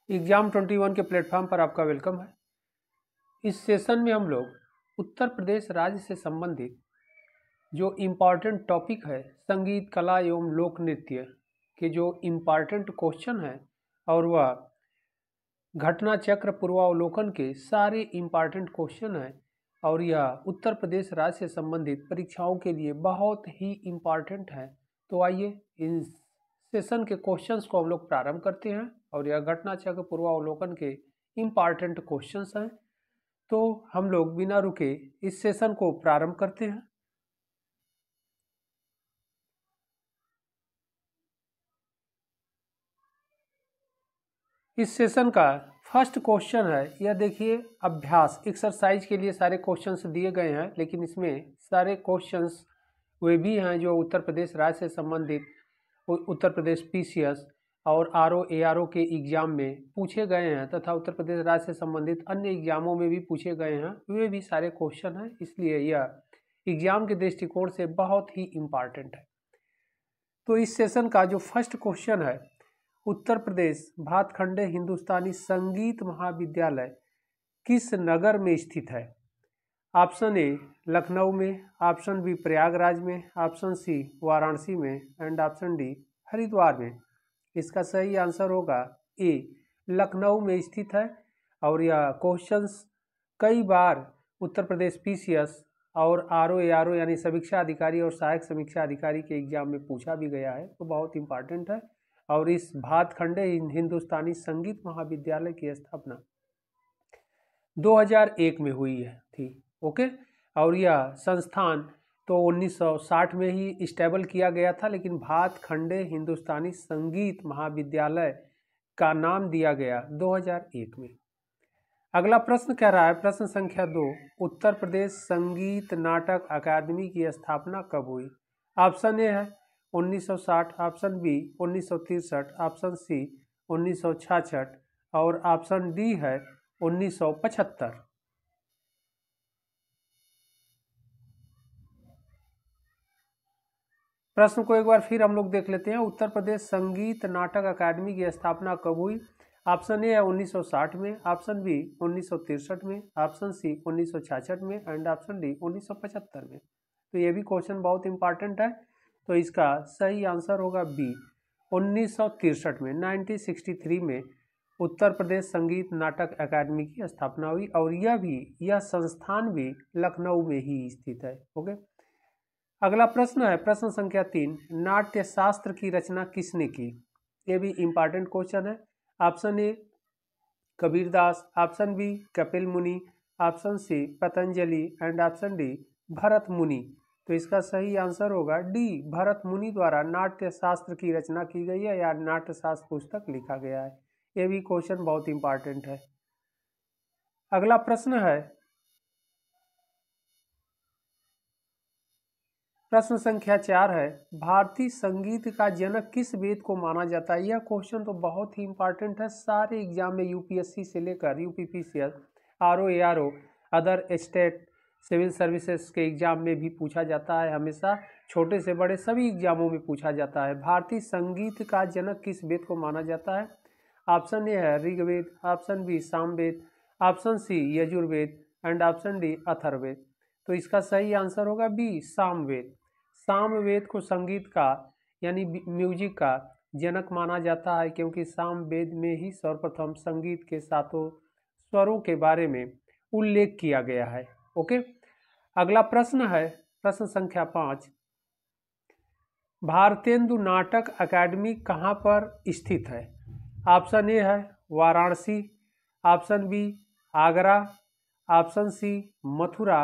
Exam 21 के platform पर आपका वेलकम है। इस सेशन में हम लोग उत्तर प्रदेश राज्य से संबंधित जो इम्पॉर्टेंट टॉपिक है संगीत, कला एवं लोक नृत्य के जो इम्पॉर्टेंट क्वेश्चन है और वह घटना चक्र पूर्वावलोकन के सारे इम्पॉर्टेंट क्वेश्चन है और यह उत्तर प्रदेश राज्य से संबंधित परीक्षाओं के लिए बहुत ही इम्पॉर्टेंट है। तो आइए इन सेशन के क्वेश्चंस को हम लोग प्रारंभ करते हैं और यह घटना चक्र पूर्वावलोकन के इम्पॉर्टेंट क्वेश्चंस हैं। तो हम लोग बिना रुके इस सेशन को प्रारंभ करते हैं। इस सेशन का फर्स्ट क्वेश्चन है, यह देखिए अभ्यास एक्सरसाइज के लिए सारे क्वेश्चंस दिए गए हैं, लेकिन इसमें सारे क्वेश्चंस वे भी हैं जो उत्तर प्रदेश राज्य से संबंधित उत्तर प्रदेश पीसीएस और आरओ एआरओ के एग्जाम में पूछे गए हैं तथा उत्तर प्रदेश राज्य से संबंधित अन्य एग्जामों में भी पूछे गए हैं, वे भी सारे क्वेश्चन हैं, इसलिए यह एग्जाम के दृष्टिकोण से बहुत ही इम्पॉर्टेंट है। तो इस सेशन का जो फर्स्ट क्वेश्चन है, उत्तर प्रदेश भातखंडे हिंदुस्तानी संगीत महाविद्यालय किस नगर में स्थित है? ऑप्शन ए लखनऊ में, ऑप्शन बी प्रयागराज में, ऑप्शन सी वाराणसी में एंड ऑप्शन डी हरिद्वार में। इसका सही आंसर होगा ए लखनऊ में स्थित है और यह क्वेश्चंस कई बार उत्तर प्रदेश पीसीएस और आरओ एआरओ यानी समीक्षा अधिकारी और सहायक समीक्षा अधिकारी के एग्जाम में पूछा भी गया है, तो बहुत इंपॉर्टेंट है। और इस भातखंडे हिंदुस्तानी संगीत महाविद्यालय की स्थापना 2001 में हुई है थी। ओके, और यह संस्थान तो 1960 में ही स्टेबल किया गया था, लेकिन भातखंडे हिंदुस्तानी संगीत महाविद्यालय का नाम दिया गया 2001 में। अगला प्रश्न कह रहा है, प्रश्न संख्या 2, उत्तर प्रदेश संगीत नाटक अकादमी की स्थापना कब हुई? ऑप्शन ए है 1960, ऑप्शन बी 1963, ऑप्शन सी 1966 और ऑप्शन डी है 1975। प्रश्न को एक बार फिर हम लोग देख लेते हैं। उत्तर प्रदेश संगीत नाटक अकादमी की स्थापना कब हुई? ऑप्शन ए है 1960 में, ऑप्शन बी 1963 में, ऑप्शन सी 1966 में एंड ऑप्शन डी 1975 में। तो ये भी क्वेश्चन बहुत इंपॉर्टेंट है, तो इसका सही आंसर होगा बी 1963 में, 1963 में उत्तर प्रदेश संगीत नाटक अकादमी की स्थापना हुई और यह संस्थान भी लखनऊ में ही स्थित है। ओके, अगला प्रश्न है प्रश्न संख्या 3, नाट्य शास्त्र की रचना किसने की? ये भी इंपॉर्टेंट क्वेश्चन है। Option A Kabirdas, option B Kapil Muni, option C Patanjali and option D Bharat Muni. तो इसका सही आंसर होगा डी भरत मुनि द्वारा नाट्य शास्त्र की रचना की गई है या नाट्य शास्त्र पुस्तक लिखा गया है। ये भी क्वेश्चन बहुत इंपॉर्टेंट है। अगला प्रश्न है प्रश्न संख्या 4 है, भारतीय संगीत का जनक किस वेद को माना जाता है? यह क्वेश्चन तो बहुत ही इंपॉर्टेंट है, सारे एग्जाम में यूपीएससी से लेकर UPPCS, RO ARO, other state civil services के एग्जाम में भी पूछा जाता है, हमेशा छोटे से बड़े सभी एग्जामों में पूछा जाता है। भारतीय संगीत का जनक किस वेद को माना जाता है? ऑप्शन ए है Rigveda, option B Samaveda, option C Yajurveda and option D Atharvaveda. तो इसका सही आंसर होगा बी सामवेद। सामवेद को संगीत का यानी म्यूजिक का जनक माना जाता है, क्योंकि सामवेद में ही सर्वप्रथम संगीत के सातों स्वरों के बारे में उल्लेख किया गया है। ओके, अगला प्रश्न है प्रश्न संख्या 5, भारतेंदु नाटक अकादमी कहाँ पर स्थित है? ऑप्शन ए है Varanasi, option B Agra, option C Mathura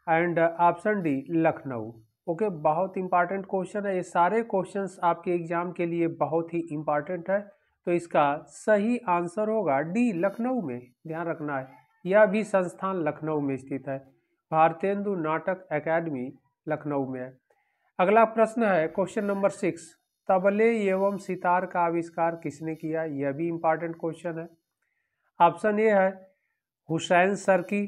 and option D Lucknow. Okay, बहुत इंपॉर्टेंट क्वेश्चन है, ये सारे क्वेश्चंस आपके एग्जाम के लिए बहुत ही इंपॉर्टेंट है, तो इसका सही आंसर होगा डी लखनऊ में। ध्यान रखना है, यह भी संस्थान लखनऊ में स्थित है, भारतेंदु नाटक अकादमी लखनऊ में है। अगला प्रश्न है क्वेश्चन नंबर 6, तबले एवं सितार का आविष्कार किसने किया? यह भी इंपॉर्टेंट क्वेश्चन है। ऑप्शन ए है हुसैन सरकी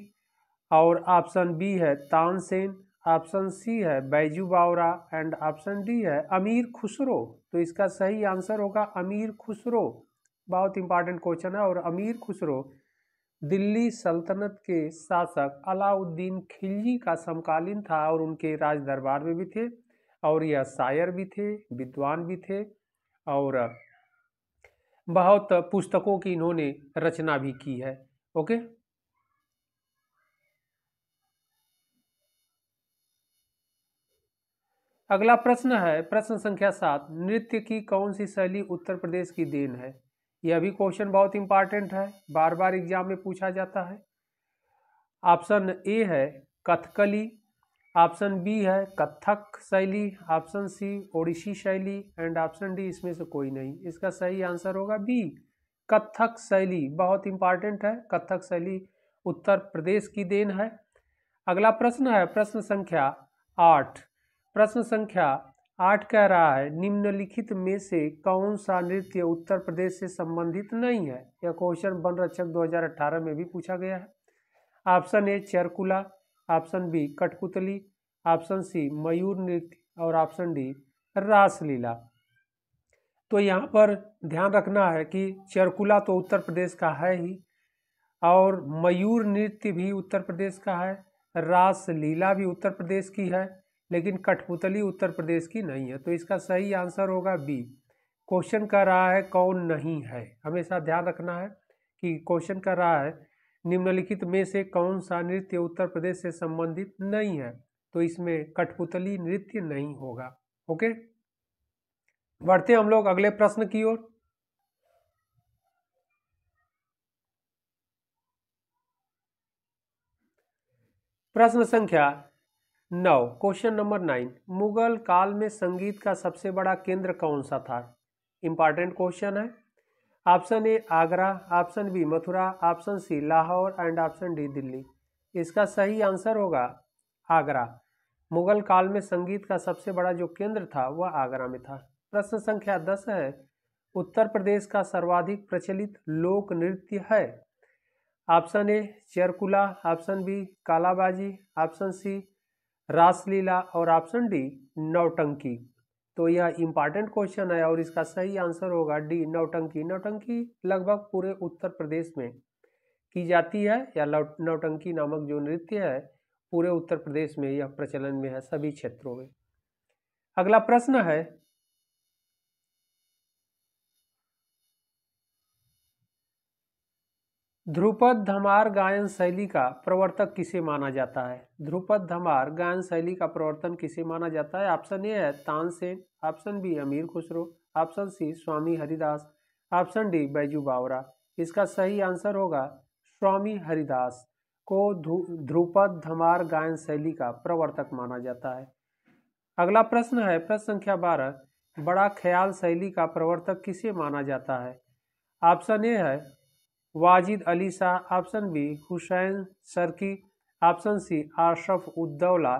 और ऑप्शन बी है तानसेन, ऑप्शन सी है बैजू बावरा एंड ऑप्शन डी है अमीर खुसरो। तो इसका सही आंसर होगा अमीर खुसरो। बहुत इंपॉर्टेंट क्वेश्चन है। और अमीर खुसरो दिल्ली सल्तनत के शासक अलाउद्दीन खिलजी का समकालीन था और उनके राज दरबार में भी थे, और यह शायर भी थे, विद्वान भी थे, और बहुत पुस्तकों की इन्होंने रचना भी की है। ओके, अगला प्रश्न है प्रश्न संख्या 7, नृत्य की कौन सी शैली उत्तर प्रदेश की देन है। यह भी क्वेश्चन बहुत इंपॉर्टेंट है, बार बार एग्जाम में पूछा जाता है। ऑप्शन ए है कथकली, ऑप्शन बी है कथक शैली, ऑप्शन सी ओडिसी शैली, एंड ऑप्शन डी इसमें से कोई नहीं। इसका सही आंसर होगा बी, कथक शैली। बहुत इंपॉर्टेंट है, कथक शैली उत्तर प्रदेश की देन है। अगला प्रश्न है प्रश्न संख्या 8। प्रश्न संख्या 8 कह रहा है निम्नलिखित में से कौन सा नृत्य उत्तर प्रदेश से संबंधित नहीं है। यह क्वेश्चन वन रक्षक 2018 में भी पूछा गया है। Option A Charkula, option B Kathputli, option C मयूर नृत्य और ऑप्शन डी रासलीला। तो यहाँ पर ध्यान रखना है कि चरकुला तो उत्तर प्रदेश का है ही, और मयूर नृत्य भी उत्तर प्रदेश का है, रासलीला भी उत्तर प्रदेश की है, लेकिन कठपुतली उत्तर प्रदेश की नहीं है। तो इसका सही आंसर होगा बी। क्वेश्चन कर रहा है कौन नहीं है, हमेशा ध्यान रखना है कि क्वेश्चन कर रहा है निम्नलिखित में से कौन सा नृत्य उत्तर प्रदेश से संबंधित नहीं है, तो इसमें कठपुतली नृत्य नहीं होगा। ओके, बढ़ते हम लोग अगले प्रश्न की ओर। प्रश्न संख्या 9, क्वेश्चन नंबर 9, मुगल काल में संगीत का सबसे बड़ा केंद्र कौन सा था। इंपॉर्टेंट क्वेश्चन है। Option A Agra, option B Mathura, option C Lahore and option D Delhi. इसका सही आंसर होगा आगरा। मुगल काल में संगीत का सबसे बड़ा जो केंद्र था वह आगरा में था। प्रश्न संख्या 10 है उत्तर प्रदेश का सर्वाधिक प्रचलित लोक नृत्य है। Option A Charkula, option B Kalabaji, option C Raslila और ऑप्शन डी नौटंकी। तो यह इंपॉर्टेंट क्वेश्चन है और इसका सही आंसर होगा डी नौटंकी। नौटंकी लगभग पूरे उत्तर प्रदेश में की जाती है, या नौटंकी नामक जो नृत्य है पूरे उत्तर प्रदेश में यह प्रचलन में है, सभी क्षेत्रों में। अगला प्रश्न है ध्रुपद धमार गायन शैली का प्रवर्तक किसे माना जाता है। ध्रुपद धमार गायन शैली का प्रवर्तन किसे माना जाता है। ऑप्शन ए है Tansen, option B Amir Khusro, option सी स्वामी हरिदास, ऑप्शन डी बैजू बावरा। इसका सही आंसर होगा स्वामी हरिदास को ध्रुपद धमार गायन शैली का प्रवर्तक माना जाता है। अगला प्रश्न है प्रश्न संख्या 12, बड़ा ख्याल शैली का प्रवर्तक किसे माना जाता है। ऑप्शन ए है वाजिद अली शाह, ऑप्शन बी हुसैन सरकी, ऑप्शन सी आशरफ उद्दौला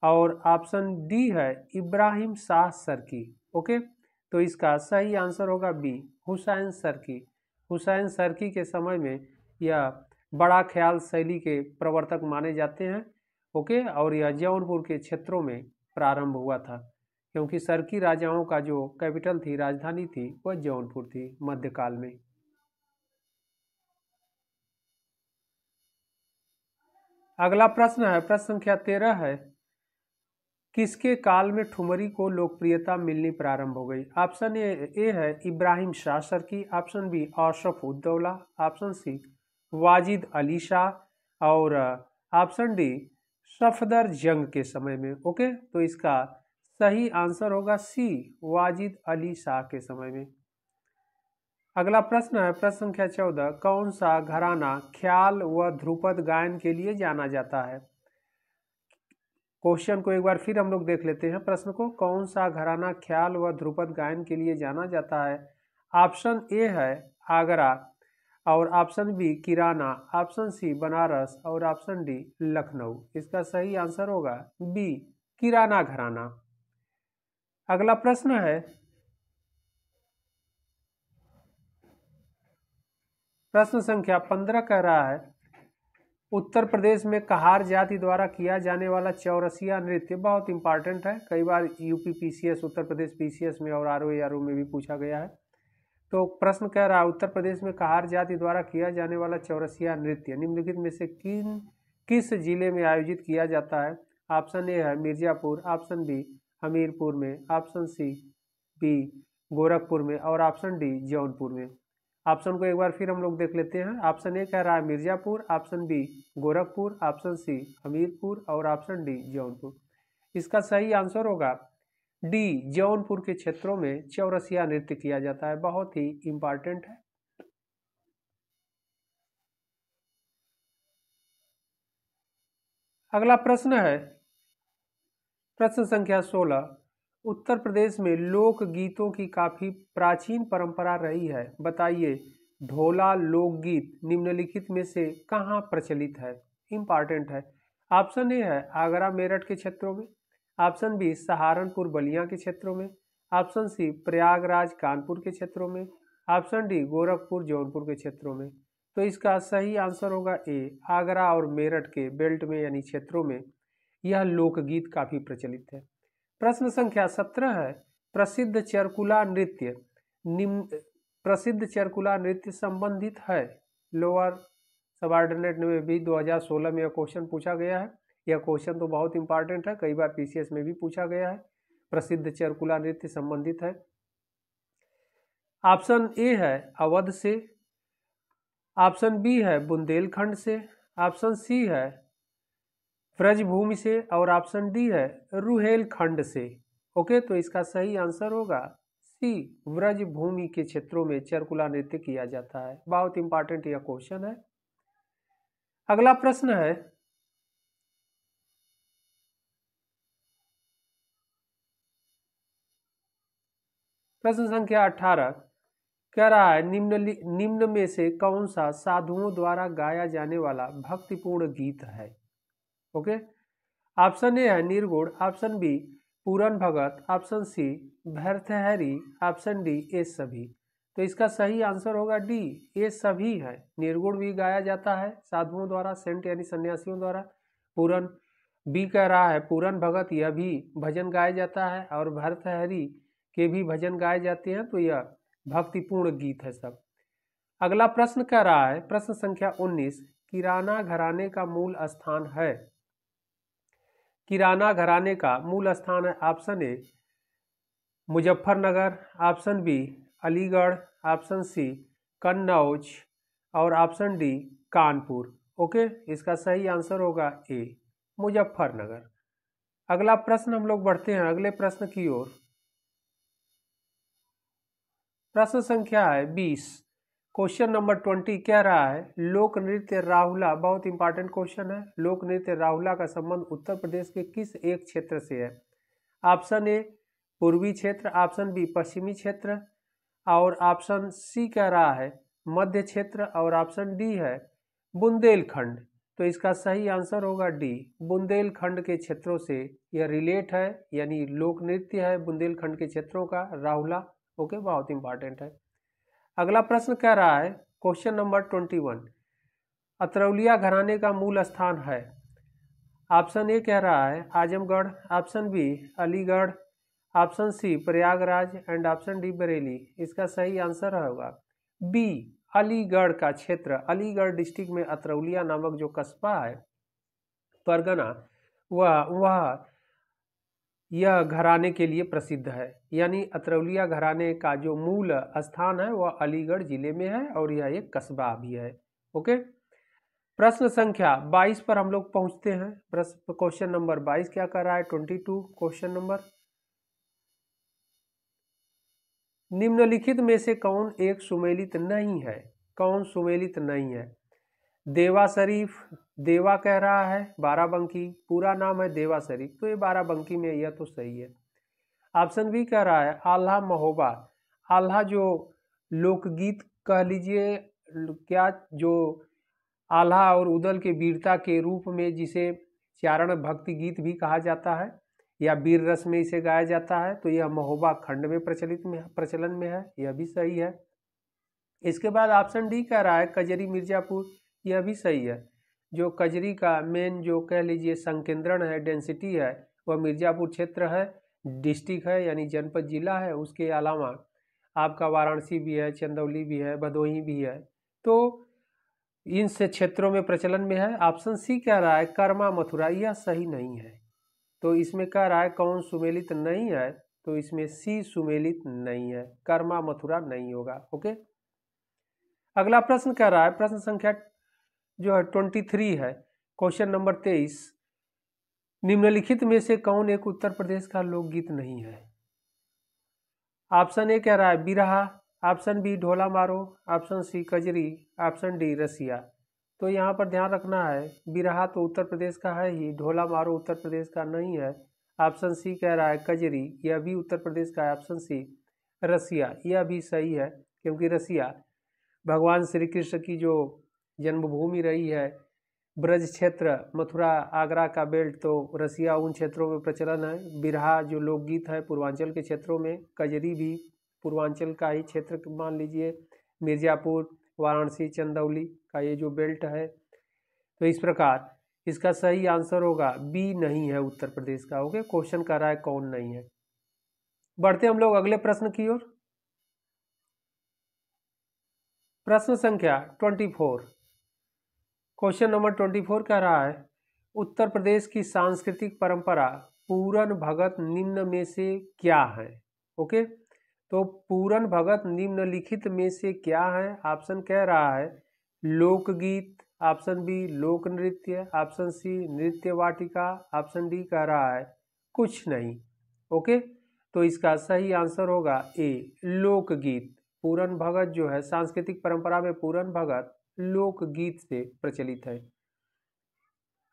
और ऑप्शन डी है इब्राहिम शाह सरकी। ओके, तो इसका सही आंसर होगा बी हुसैन सरकी। हुसैन सरकी के समय में यह बड़ा ख्याल शैली के प्रवर्तक माने जाते हैं। ओके, और यह जौनपुर के क्षेत्रों में प्रारंभ हुआ था, क्योंकि सरकी राजाओं का जो कैपिटल थी, राजधानी थी, वह जौनपुर थी मध्यकाल में। अगला प्रश्न है प्रश्न संख्या 13 है किसके काल में ठुमरी को लोकप्रियता मिलनी प्रारंभ हो गई। ऑप्शन ए है Ibrahim Shah Sharqi, option B Ashraf Uddaula, option C Wajid Ali Shah और ऑप्शन डी सफदर जंग के समय में। ओके, तो इसका सही आंसर होगा सी वाजिद अली शाह के समय में। अगला प्रश्न है प्रश्न संख्या 14, कौन सा घराना ख्याल व ध्रुपद गायन के लिए जाना जाता है। क्वेश्चन को एक बार फिर हम लोग देख लेते हैं प्रश्न को। कौन सा घराना ख्याल व ध्रुपद गायन के लिए जाना जाता है। ऑप्शन ए है आगरा और ऑप्शन बी किराना, ऑप्शन सी बनारस और ऑप्शन डी लखनऊ। इसका सही आंसर होगा बी किराना घराना। अगला प्रश्न है प्रश्न संख्या 15 कह रहा है उत्तर प्रदेश में कहार जाति द्वारा किया जाने वाला चौरसिया नृत्य। बहुत इंपॉर्टेंट है, कई बार UP PCS, Uttar Pradesh PCS में और आरओ में भी पूछा गया है। तो प्रश्न कह रहा है उत्तर प्रदेश में कहार जाति द्वारा किया जाने वाला चौरसिया नृत्य निम्नलिखित में से किस जिले में आयोजित किया जाता है। ऑप्शन ए है मिर्जापुर, ऑप्शन बी हमीरपुर में, ऑप्शन सी बी गोरखपुर में और ऑप्शन डी जौनपुर में। ऑप्शन को एक बार फिर हम लोग देख लेते हैं। ऑप्शन ए कह रहा है Mirzapur, option B Gorakhpur, option C Hamirpur और ऑप्शन डी जौनपुर। इसका सही आंसर होगा डी, जौनपुर के क्षेत्रों में चौरसिया नृत्य किया जाता है। बहुत ही इंपॉर्टेंट है। अगला प्रश्न है प्रश्न संख्या 16। उत्तर प्रदेश में लोक गीतों की काफी प्राचीन परंपरा रही है, बताइए ढोला लोकगीत निम्नलिखित में से कहाँ प्रचलित है। इंपॉर्टेंट है। ऑप्शन ए है आगरा मेरठ के क्षेत्रों में, ऑप्शन बी सहारनपुर बलिया के क्षेत्रों में, ऑप्शन सी प्रयागराज कानपुर के क्षेत्रों में, ऑप्शन डी गोरखपुर जौनपुर के क्षेत्रों में। तो इसका सही आंसर होगा ए, आगरा और मेरठ के बेल्ट में यानी क्षेत्रों में यह लोकगीत काफी प्रचलित है। प्रश्न संख्या 17 है प्रसिद्ध चरकुला नृत्य प्रसिद्ध चरकुला नृत्य संबंधित है। लोअर सबऑर्डिनेट में भी 2016 में यह क्वेश्चन पूछा गया है। यह क्वेश्चन तो बहुत इंपॉर्टेंट है, कई बार पीसीएस में भी पूछा गया है। प्रसिद्ध चरकुला नृत्य संबंधित है। ऑप्शन ए है अवध से, ऑप्शन बी है बुंदेलखंड से, ऑप्शन सी है ब्रजभूमि से और ऑप्शन डी है रुहेलखंड से। ओके, तो इसका सही आंसर होगा सी, ब्रजभूमि के क्षेत्रों में चरकुला नृत्य किया जाता है। बहुत इंपॉर्टेंट यह क्वेश्चन है। अगला प्रश्न है प्रश्न संख्या 18 कह रहा है निम्न में से कौन सा साधुओं द्वारा गाया जाने वाला भक्तिपूर्ण गीत है। ओके, ऑप्शन ए है निर्गुण, option B Puran Bhagat, option C Bhartrihari, option D ये सभी। तो इसका सही आंसर होगा डी, ये सभी है। निर्गुण भी गाया जाता है साधुओं द्वारा, सेंट यानी सन्यासियों द्वारा। पूरन बी कह रहा है पूरन भगत, यह भी भजन गाया जाता है और भर्तृहरि के भी भजन गाए जाते हैं। तो यह भक्तिपूर्ण गीत है सब। अगला प्रश्न कह रहा है प्रश्न संख्या 19 किराना घराने का मूल स्थान है। किराना घराने का मूल स्थान है option A Muzaffarnagar, option B Aligarh, option C Kannauj और ऑप्शन डी कानपुर। ओके, इसका सही आंसर होगा ए, मुजफ्फरनगर। अगला प्रश्न हम लोग बढ़ते हैं अगले प्रश्न की ओर। प्रश्न संख्या है 20, क्वेश्चन नंबर 20 कह रहा है लोक नृत्य राहुला, बहुत इंपॉर्टेंट क्वेश्चन है, लोक नृत्य राहुला का संबंध उत्तर प्रदेश के किस एक क्षेत्र से है। ऑप्शन ए पूर्वी क्षेत्र, ऑप्शन बी पश्चिमी क्षेत्र और ऑप्शन सी कह रहा है मध्य क्षेत्र और ऑप्शन डी है बुंदेलखंड। तो इसका सही आंसर होगा डी, बुंदेलखंड के क्षेत्रों से यह रिलेट है, यानी लोक नृत्य है बुंदेलखंड के क्षेत्रों का राहुला। ओके, बहुत इंपॉर्टेंट है। अगला प्रश्न कह रहा है क्वेश्चन नंबर 21 अतरौलिया घराने का मूल स्थान है। ऑप्शन ए कह रहा है Azamgarh, option B Aligarh, option C Prayagraj and option D Bareilly. इसका सही आंसर होगा बी, अलीगढ़ का क्षेत्र। अलीगढ़ डिस्ट्रिक्ट में अतरौलिया नामक जो कस्बा है परगना, वह यह घराने के लिए प्रसिद्ध है। यानी अतरौलिया घराने का जो मूल स्थान है वह अलीगढ़ जिले में है और यह एक कस्बा भी है। ओके, प्रश्न संख्या 22 पर हम लोग पहुंचते हैं। प्रश्न क्वेश्चन नंबर 22 क्या कर रहा है 22 क्वेश्चन नंबर, निम्नलिखित में से कौन एक सुमेलित नहीं है। कौन सुमेलित नहीं है। देवा शरीफ, देवा कह रहा है बाराबंकी, पूरा नाम है देवा शरीफ, तो ये बाराबंकी में, यह तो सही है। ऑप्शन बी कह रहा है आल्हा महोबा, आल्हा जो लोकगीत कह लीजिए, क्या जो आल्हा और उदल के वीरता के रूप में जिसे चारण भक्ति गीत भी कहा जाता है या वीर रस में इसे गाया जाता है, तो यह महोबा खंड में प्रचलन में है, यह भी सही है। इसके बाद ऑप्शन डी कह रहा है कजरी मिर्जापुर, यह भी सही है। जो कजरी का मेन जो कह लीजिए संकेंद्रण है, डेंसिटी है, वह मिर्जापुर क्षेत्र है, डिस्ट्रिक्ट है यानी जनपद जिला है। उसके अलावा आपका वाराणसी भी है, चंदौली भी है, भदोही भी है, तो इन से क्षेत्रों में प्रचलन में है। ऑप्शन सी कह रहा है कर्मा मथुरा, यह सही नहीं है। तो इसमें कह रहा है कौन सुमेलित नहीं है, तो इसमें सी सुमेलित नहीं है, कर्मा मथुरा नहीं होगा। ओके, अगला प्रश्न कह रहा है, प्रश्न संख्या जो है 23 है, क्वेश्चन नंबर 23, निम्नलिखित में से कौन एक उत्तर प्रदेश का लोकगीत नहीं है। ऑप्शन ए कह रहा है बिरहा, option B Dhola Maru, option C Kajri, option D Rasiya. तो यहाँ पर ध्यान रखना है, बिरहा तो उत्तर प्रदेश का है ही, ढोला मारो उत्तर प्रदेश का नहीं है। ऑप्शन सी कह रहा है कजरी, यह भी उत्तर प्रदेश का है। ऑप्शन सी रसिया, यह भी सही है, क्योंकि रसिया भगवान श्री कृष्ण की जो जन्मभूमि रही है, ब्रज क्षेत्र, मथुरा, आगरा का बेल्ट, तो रसिया उन क्षेत्रों में प्रचलन है। बिरहा जो लोकगीत है पूर्वांचल के क्षेत्रों में, कजरी भी पूर्वांचल का ही क्षेत्र मान लीजिए, मिर्ज़ापुर, वाराणसी, चंदौली का ये जो बेल्ट है। तो इस प्रकार इसका सही आंसर होगा बी नहीं है उत्तर प्रदेश का। ओके, क्वेश्चन कर रहा है कौन नहीं है। बढ़ते हम लोग अगले प्रश्न की ओर। प्रश्न संख्या 24, क्वेश्चन नंबर 24 कह रहा है, उत्तर प्रदेश की सांस्कृतिक परंपरा पूरन भगत निम्न में से क्या है। ओके, तो पूरन भगत निम्नलिखित में से क्या है। ऑप्शन कह रहा है लोकगीत, ऑप्शन बी लोक नृत्य, ऑप्शन सी नृत्य वाटिका, ऑप्शन डी कह रहा है कुछ नहीं। ओके, तो इसका सही आंसर होगा ए लोकगीत। पूरन भगत जो है सांस्कृतिक परंपरा में पूरन भगत लोकगीत से प्रचलित है।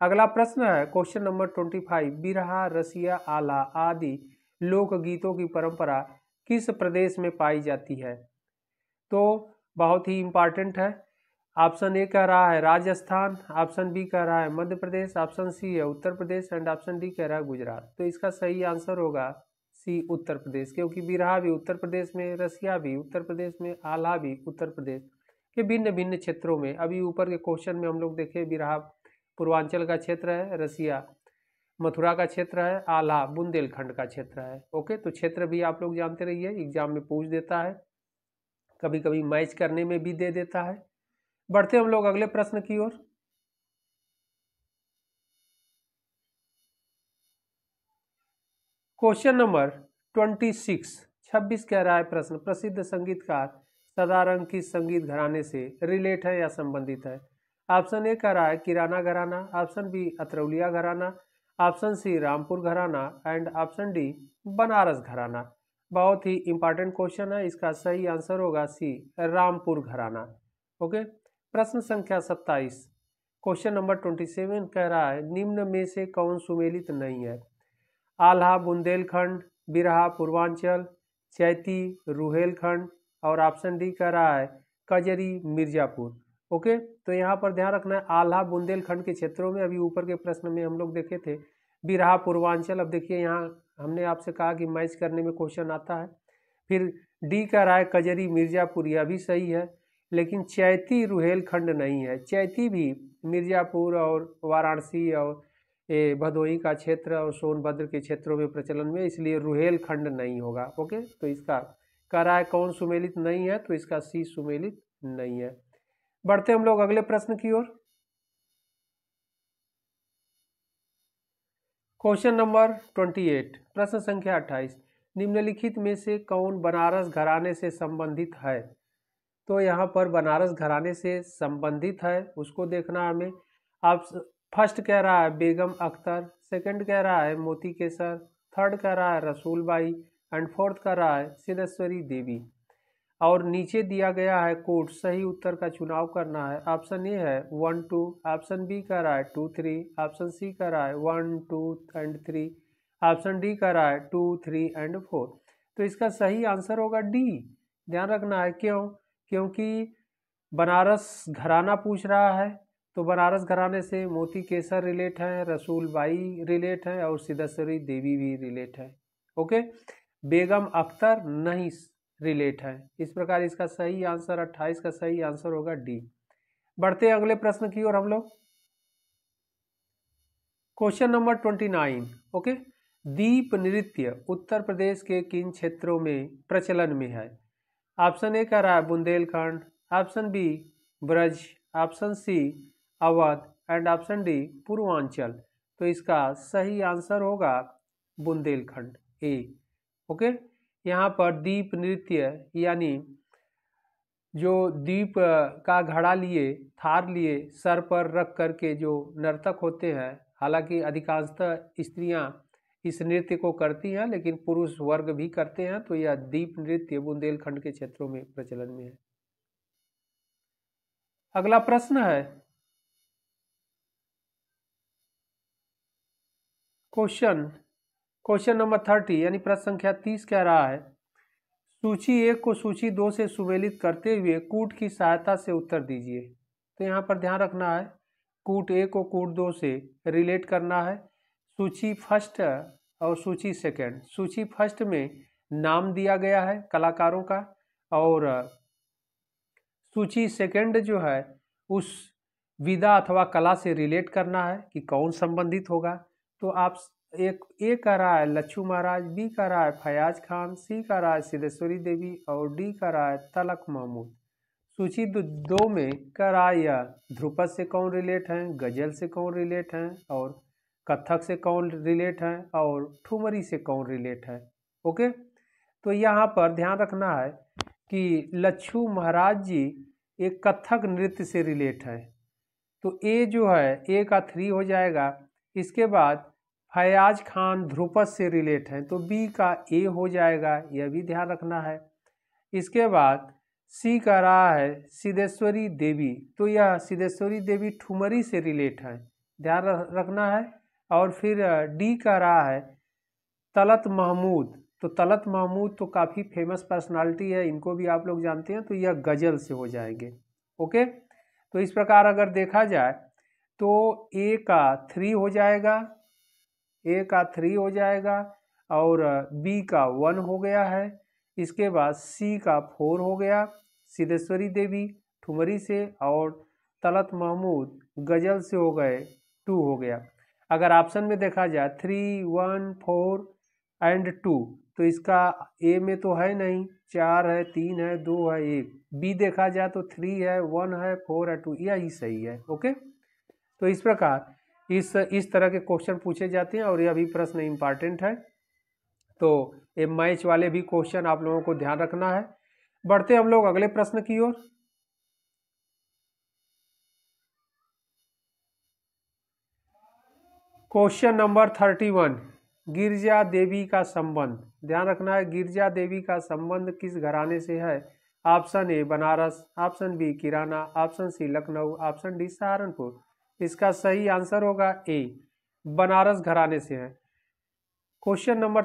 अगला प्रश्न है क्वेश्चन नंबर 25, बिरहा, रसिया, आला आदि लोकगीतों की परंपरा किस प्रदेश में पाई जाती है। तो बहुत ही इंपॉर्टेंट है। ऑप्शन ए कह रहा है राजस्थान, ऑप्शन बी कह रहा है मध्य प्रदेश, ऑप्शन सी है Uttar Pradesh and option D कह रहा है गुजरात। तो इसका सही आंसर होगा सी उत्तर प्रदेश, क्योंकि बिरहा भी उत्तर प्रदेश में, रसिया भी उत्तर प्रदेश में, आला भी उत्तर प्रदेश के भिन्न भिन्न क्षेत्रों में। अभी ऊपर के क्वेश्चन में हम लोग देखे, बिरहा पूर्वांचल का क्षेत्र है, रसिया मथुरा का क्षेत्र है, आला बुंदेलखंड का क्षेत्र है। ओके, तो क्षेत्र भी आप लोग जानते रहिए, एग्जाम में पूछ देता है, कभी कभी मैच करने में भी दे देता है। बढ़ते हम लोग अगले प्रश्न की ओर। क्वेश्चन नंबर 26 कह रहा है प्रश्न, प्रसिद्ध संगीतकार सदारंग किस संगीत घराने से रिलेट है या संबंधित है। ऑप्शन ए कह रहा है किराना घराना, ऑप्शन बी अतरौलिया घराना, ऑप्शन सी रामपुर घराना एंड ऑप्शन डी बनारस घराना। बहुत ही इंपॉर्टेंट क्वेश्चन है, इसका सही आंसर होगा सी रामपुर घराना। ओके, प्रश्न संख्या 27, क्वेश्चन नंबर 27 कह रहा है, निम्न में से कौन सुमेलित नहीं है। आल्हा बुंदेलखंड, बिरहा पूर्वांचल, चैती रुहेलखंड और ऑप्शन डी कह रहा है कजरी मिर्जापुर। ओके, तो यहाँ पर ध्यान रखना है, आल्हा बुंदेलखंड के क्षेत्रों में अभी ऊपर के प्रश्न में हम लोग देखे थे, बिरहा पूर्वांचल। अब देखिए यहाँ हमने आपसे कहा कि मैच करने में क्वेश्चन आता है। फिर डी कह रहा है कजरी मिर्जापुर, यह भी सही है, लेकिन चैती रुहेलखंड नहीं है। चैती भी मिर्जापुर और वाराणसी और भदोही का क्षेत्र और सोनभद्र के क्षेत्रों में प्रचलन में, इसलिए रुहेलखंड नहीं होगा। ओके, तो इसका कह रहा है कौन सुमेलित नहीं है, तो इसका सी सुमेलित नहीं है। बढ़ते हम लोग अगले प्रश्न की ओर। क्वेश्चन नंबर 28, प्रश्न संख्या 28, निम्नलिखित में से कौन बनारस घराने से संबंधित है। तो यहाँ पर बनारस घराने से संबंधित है उसको देखना हमें। आप फर्स्ट कह रहा है बेगम अख्तर, सेकंड कह रहा है मोती केसर, थर्ड कह रहा है रसूल बाई एंड फोर्थ कह रहा है सिद्धेश्वरी देवी। और नीचे दिया गया है कोड, सही उत्तर का चुनाव करना है। ऑप्शन ए है 1 2, ऑप्शन बी कह रहा है 2 3, ऑप्शन सी कह रहा है 1 2 एंड 3, ऑप्शन डी कह रहा है 2 3 एंड 4। तो इसका सही आंसर होगा डी। ध्यान रखना है, क्यों, क्योंकि बनारस घराना पूछ रहा है, तो बनारस घराने से मोती केसर रिलेट है, रसूल बाई रिलेट है और सिद्धेश्वरी देवी भी रिलेट है। ओके, बेगम अख्तर नहीं रिलेट है। इस प्रकार इसका सही आंसर 28 का सही आंसर होगा डी। बढ़ते अगले प्रश्न की ओर हम लोग। क्वेश्चन नंबर 29, ओके, दीप नृत्य उत्तर प्रदेश के किन क्षेत्रों में प्रचलन में है। ऑप्शन ए कह रहा है Bundelkhand, option B Braj, option C Awadh and option D Purvanchal. तो इसका सही आंसर होगा बुंदेलखंड ए। ओके, यहाँ पर दीप नृत्य यानी जो दीप का घड़ा लिए, थार लिए सर पर रख करके जो नर्तक होते हैं, हालांकि अधिकांशतः स्त्रियां इस नृत्य को करती हैं लेकिन पुरुष वर्ग भी करते हैं, तो यह दीप नृत्य बुंदेलखंड के क्षेत्रों में प्रचलन में है। अगला प्रश्न है क्वेश्चन नंबर 30 यानी प्रश्न संख्या 30 कह रहा है सूची 1 को सूची 2 से सुमेलित करते हुए कूट की सहायता से उत्तर दीजिए। तो यहाँ पर ध्यान रखना है, कूट 1 को कूट 2 से रिलेट करना है। सूची फर्स्ट और सूची सेकंड, सूची फर्स्ट में नाम दिया गया है कलाकारों का, और सूची सेकंड जो है उस विधा अथवा कला से रिलेट करना है कि कौन संबंधित होगा। तो आप एक ए कह रहा है लच्छू महाराज, बी कह रहा है फयाज खान, सी कह रहा है सिद्धेश्वरी देवी और डी कह रहा है तलक महमूद। सूची 2 में कह रहा है यह ध्रुपद से कौन रिलेट हैं, गजल से कौन रिलेट हैं, और कथक से कौन रिलेट हैं, और ठुमरी से कौन रिलेट है। ओके, तो यहाँ पर ध्यान रखना है कि लच्छू महाराज जी एक कथक नृत्य से रिलेट है, तो ए जो है ए का 3 हो जाएगा। इसके बाद फयाज खान ध्रुपद से रिलेट हैं, तो बी का ए हो जाएगा, यह भी ध्यान रखना है। इसके बाद सी कह रहा है सिद्धेश्वरी देवी, तो यह सिद्धेश्वरी देवी ठुमरी से रिलेट है, ध्यान रखना है। और फिर डी कह रहा है तलत महमूद, तो तलत महमूद तो काफ़ी फेमस पर्सनालिटी है, इनको भी आप लोग जानते हैं, तो यह गजल से हो जाएंगे। ओके, तो इस प्रकार अगर देखा जाए तो ए का 3 हो जाएगा, ए का 3 हो जाएगा, और बी का 1 हो गया है। इसके बाद सी का 4 हो गया, सिद्धेश्वरी देवी ठुमरी से, और तलत महमूद गजल से हो गए 2 हो गया। अगर ऑप्शन में देखा जाए 3, 1, 4 एंड 2, तो इसका ए में तो है नहीं, 4 है, 3 है, 2 है, 1। बी देखा जाए तो 3 है, 1 है, 4 है, 2, यही सही है। ओके, तो इस प्रकार इस तरह के क्वेश्चन पूछे जाते हैं, और यह भी प्रश्न इम्पॉर्टेंट है। तो ये मैच वाले भी क्वेश्चन आप लोगों को ध्यान रखना है। बढ़ते हम लोग अगले प्रश्न की ओर। क्वेश्चन नंबर 31, गिरजा देवी का संबंध। ध्यान रखना है, गिरजा देवी का संबंध किस घराने से है। Option A Banaras, option B Kirana, option C Lucknow, option D Saharanpur. इसका सही आंसर होगा ए, बनारस घराने से है। क्वेश्चन नंबर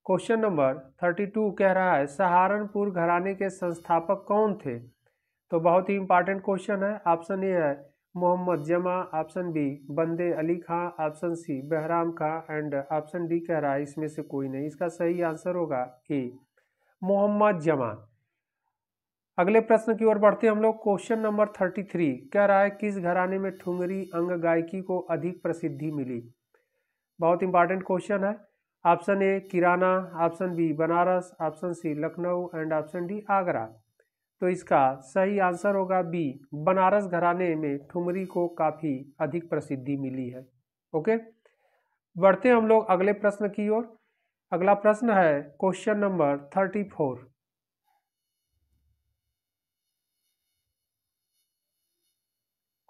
32 कह रहा है सहारनपुर घराने के संस्थापक कौन थे। तो बहुत ही इंपॉर्टेंट क्वेश्चन है। ऑप्शन ए है Mohammad Jama, option B Bande Ali Khan, option C Bahram Khan and option D कह रहा है इसमें से कोई नहीं। इसका सही आंसर होगा ए, मोहम्मद जमा। अगले प्रश्न की ओर बढ़ते हम लोग। क्वेश्चन नंबर 33 कह रहा है किस घराने में ठुमरी अंग गायकी को अधिक प्रसिद्धि मिली। बहुत इंपॉर्टेंट क्वेश्चन है। Option A Kirana, option B Banaras, option C Lucknow and option D Agra. तो इसका सही आंसर होगा बी, बनारस घराने में ठुमरी को काफ़ी अधिक प्रसिद्धि मिली है। ओके, बढ़ते हम लोग अगले प्रश्न की ओर। अगला प्रश्न है क्वेश्चन नंबर 34।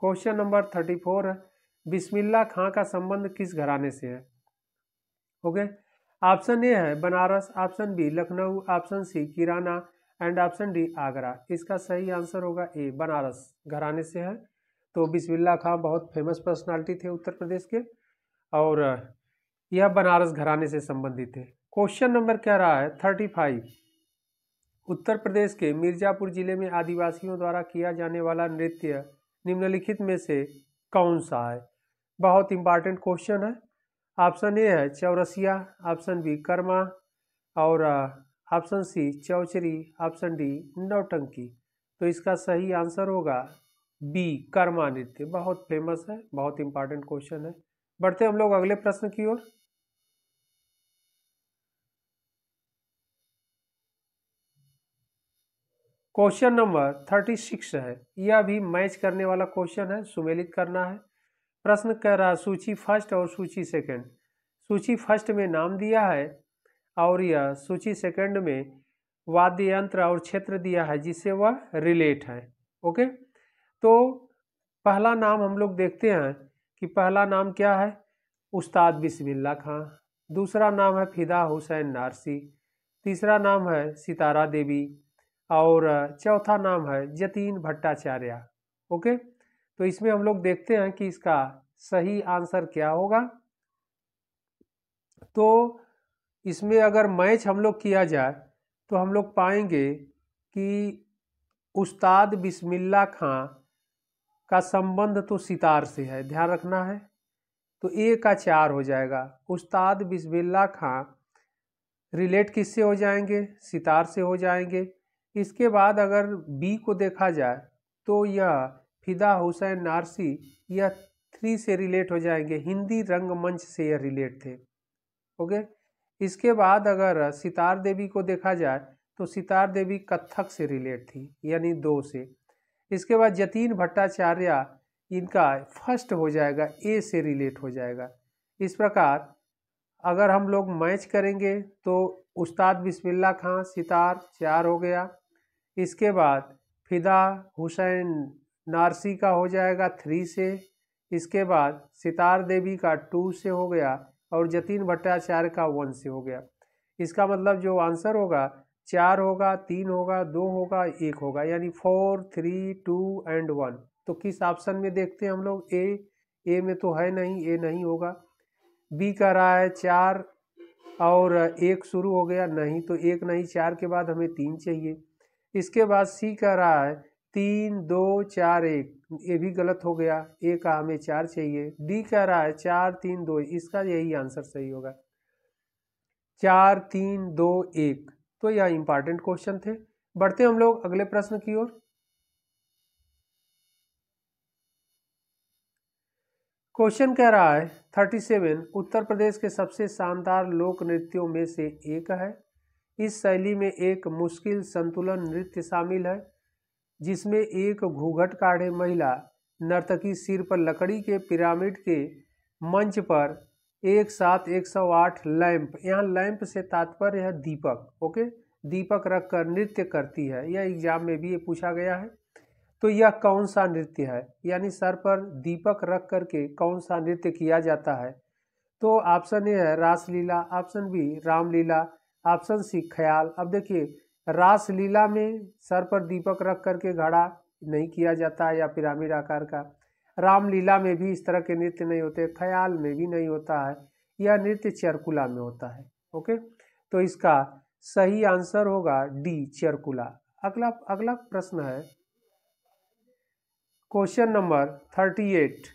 क्वेश्चन नंबर 34 है बिस्मिल्लाह खां का संबंध किस घराने से है। ओके, ऑप्शन ए है Banaras, option B Lucknow, option C Kirana and option D Agra. इसका सही आंसर होगा ए, बनारस घराने से है। तो बिस्मिल्लाह खां बहुत फेमस पर्सनालिटी थे उत्तर प्रदेश के, और यह बनारस घराने से संबंधित है। क्वेश्चन नंबर कह रहा है 35, उत्तर प्रदेश के मिर्जापुर जिले में आदिवासियों द्वारा किया जाने वाला नृत्य निम्नलिखित में से कौन सा है। बहुत इंपॉर्टेंट क्वेश्चन है। ऑप्शन ए है चौरसिया, ऑप्शन बी कर्मा, और option C Chaudhary, option D नौटंकी। तो इसका सही आंसर होगा बी, कर्मा नृत्य। बहुत फेमस है, बहुत इंपॉर्टेंट क्वेश्चन है। बढ़ते हम लोग अगले प्रश्न की ओर। . क्वेश्चन नंबर 36 है, यह भी मैच करने वाला क्वेश्चन है, सुमेलित करना है। प्रश्न कह रहा है सूची फर्स्ट और सूची सेकंड। सूची फर्स्ट में नाम दिया है और यह सूची सेकंड में वाद्य यंत्र और क्षेत्र दिया है जिससे वह रिलेट है। ओके, तो पहला नाम हम लोग देखते हैं कि पहला नाम क्या है, उस्ताद बिस्मिल्लाह खां। दूसरा नाम है फिदा हुसैन नारसी। तीसरा नाम है सितारा देवी और चौथा नाम है जतीन भट्टाचार्य। ओके, तो इसमें हम लोग देखते हैं कि इसका सही आंसर क्या होगा। तो इसमें अगर मैच हम लोग किया जाए तो हम लोग पाएंगे कि उस्ताद बिस्मिल्लाह खां का संबंध तो सितार से है, ध्यान रखना है। तो ए का 4 हो जाएगा। उस्ताद बिस्मिल्लाह खां रिलेट किससे हो जाएंगे, सितार से हो जाएंगे। इसके बाद अगर बी को देखा जाए तो यह फिदा हुसैन नारसी, यह 3 से रिलेट हो जाएंगे, हिंदी रंगमंच से यह रिलेट थे। ओके, इसके बाद अगर सितार देवी को देखा जाए तो सितार देवी कथक से रिलेट थी, यानी 2 से। इसके बाद जतीन भट्टाचार्य, इनका फर्स्ट हो जाएगा, ए से रिलेट हो जाएगा। इस प्रकार अगर हम लोग मैच करेंगे तो उस्ताद बिस्मिल्लाह खां सितार 4 हो गया। इसके बाद फिदा हुसैन नारसी का हो जाएगा 3 से। इसके बाद सितार देवी का 2 से हो गया और जतीन भट्टाचार्य का 1 से हो गया। इसका मतलब जो आंसर होगा 4 होगा, 3 होगा, 2 होगा, 1 होगा, यानी 4, 3, 2 एंड 1। तो किस ऑप्शन में देखते हैं हम लोग, ए में तो है नहीं, ए नहीं होगा। बी कह रहा है 4 और 1 शुरू हो गया, नहीं, तो 1 नहीं, 4 के बाद हमें 3 चाहिए। इसके बाद सी कह रहा है 3, 2, 4, 1, ये भी गलत हो गया, ए का हमें 4 चाहिए। डी कह रहा है 4, 3, 2, इसका यही आंसर सही होगा, 4, 3, 2, 1। तो यह इंपॉर्टेंट क्वेश्चन थे। बढ़ते हम लोग अगले प्रश्न की ओर। क्वेश्चन कह रहा है 37, उत्तर प्रदेश के सबसे शानदार लोक नृत्यों में से एक है। इस शैली में एक मुश्किल संतुलन नृत्य शामिल है जिसमें एक घूंघट काढ़े महिला नर्तकी सिर पर लकड़ी के पिरामिड के मंच पर एक साथ 108 लैंप, यहाँ लैंप से तात्पर्य है दीपक, ओके, दीपक रखकर नृत्य करती है। यह एग्जाम में भी ये पूछा गया है। तो यह कौन सा नृत्य है, यानी सर पर दीपक रख करके कौन सा नृत्य किया जाता है। तो ऑप्शन ए है Raslila, option B Ramlila, option C Khayal. अब देखिए, रासलीला में सर पर दीपक रख करके घड़ा नहीं किया जाता है या पिरामिड आकार का। रामलीला में भी इस तरह के नृत्य नहीं होते, ख्याल में भी नहीं होता है, यह नृत्य चरकुला में होता है। ओके, तो इसका सही आंसर होगा डी, चरकुला। अगला प्रश्न है क्वेश्चन नंबर 38,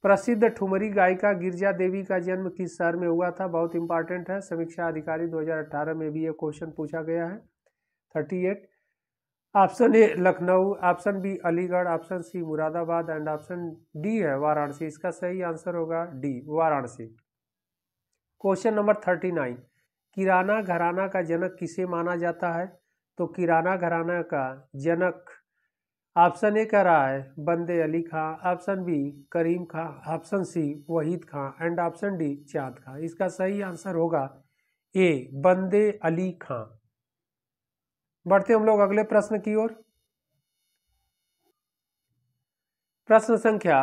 प्रसिद्ध ठुमरी गायिका गिरजा देवी का जन्म किस शहर में हुआ था। बहुत इंपॉर्टेंट है, समीक्षा अधिकारी 2018 में भी यह क्वेश्चन पूछा गया है। 38, option A Lucknow, option B Aligarh, option C Moradabad and option D है वाराणसी। इसका सही आंसर होगा D, Varanasi. Question number 39, Kirana gharana का जनक किसे माना जाता है। तो किराना घराना का जनक ऑप्शन ए कह रहा है Bande Ali Khan, option B Karim Khan, option C Wahid Khan and option D Chand Khan. इसका सही आंसर होगा ए, बंदे अली खां। बढ़ते हम लोग अगले प्रश्न की ओर। प्रश्न संख्या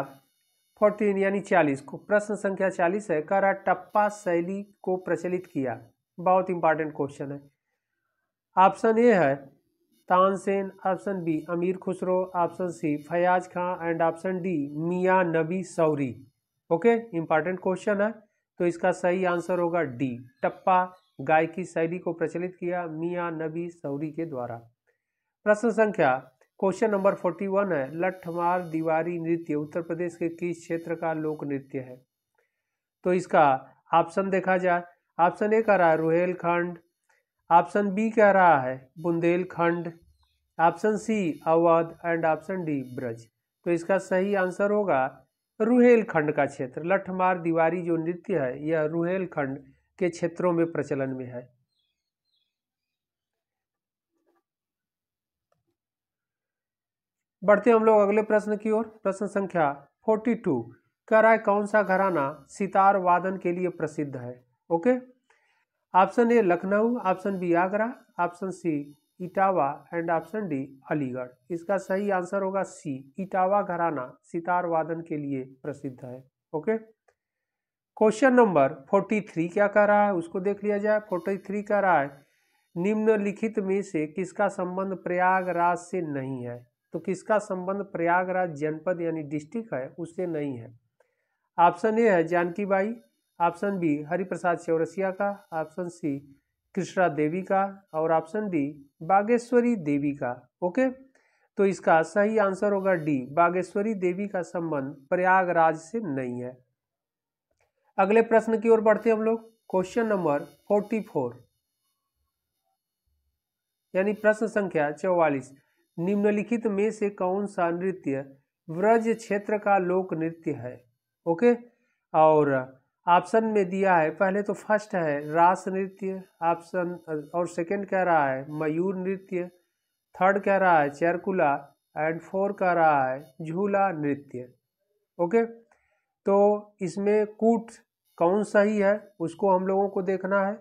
14 यानी 40 को, प्रश्न संख्या 40 है, कह रहा टप्पा शैली को प्रचलित किया। बहुत इंपॉर्टेंट क्वेश्चन है। ऑप्शन ए है Tansen, option B Amir Khusro, option C Fayyaz Khan and option D Miyan Nabi Shori. Okay, important question है। तो इसका सही आंसर होगा डी, टप्पा गायकी शैली को प्रचलित किया मियां नबी सौरी के द्वारा। प्रश्न संख्या क्वेश्चन नंबर 41 है, लठमार दीवारी नृत्य उत्तर प्रदेश के किस क्षेत्र का लोक नृत्य है। तो इसका ऑप्शन देखा जाए, ऑप्शन ए कह रहा है रुहेलखंड, ऑप्शन बी कह रहा है Bundelkhand, option C Awadh and option D Braj. तो इसका सही आंसर होगा रुहेलखंड का क्षेत्र। लठमार दीवारी जो नृत्य है यह रुहेलखंड के क्षेत्रों में प्रचलन में है। बढ़ते हम लोग अगले प्रश्न की ओर। प्रश्न संख्या 42 कह रहा है कौन सा घराना सितार वादन के लिए प्रसिद्ध है। Okay, option A Lucknow, option B Agra, option C Etawah and option D Aligarh. इसका सही आंसर होगा सी, इटावा घराना सितार वादन के लिए प्रसिद्ध है। ओके, क्वेश्चन नंबर 43 क्या कह रहा है उसको देख लिया जाए। 43 कह रहा है निम्नलिखित में से किसका संबंध प्रयागराज से नहीं है। तो किसका संबंध प्रयागराज जनपद यानी डिस्ट्रिक्ट है उससे नहीं है। ऑप्शन ए है जानकी बाई, ऑप्शन बी हरिप्रसाद चौरसिया का, ऑप्शन सी कृष्णा देवी का और ऑप्शन डी बागेश्वरी देवी का। ओके, तो इसका सही आंसर होगा डी, बागेश्वरी देवी का संबंध प्रयागराज से नहीं है। अगले प्रश्न की ओर बढ़ते हम लोग। क्वेश्चन नंबर 44 यानी प्रश्न संख्या 44 निम्नलिखित में से कौन सा नृत्य व्रज क्षेत्र का लोक नृत्य है। ओके, और ऑप्शन में दिया है, पहले तो फर्स्ट है रास नृत्य, ऑप्शन और सेकंड कह रहा है मयूर नृत्य, थर्ड कह रहा है चरकुला एंड फोर कह रहा है झूला नृत्य। ओके, तो इसमें कूट कौन सही है उसको हम लोगों को देखना है।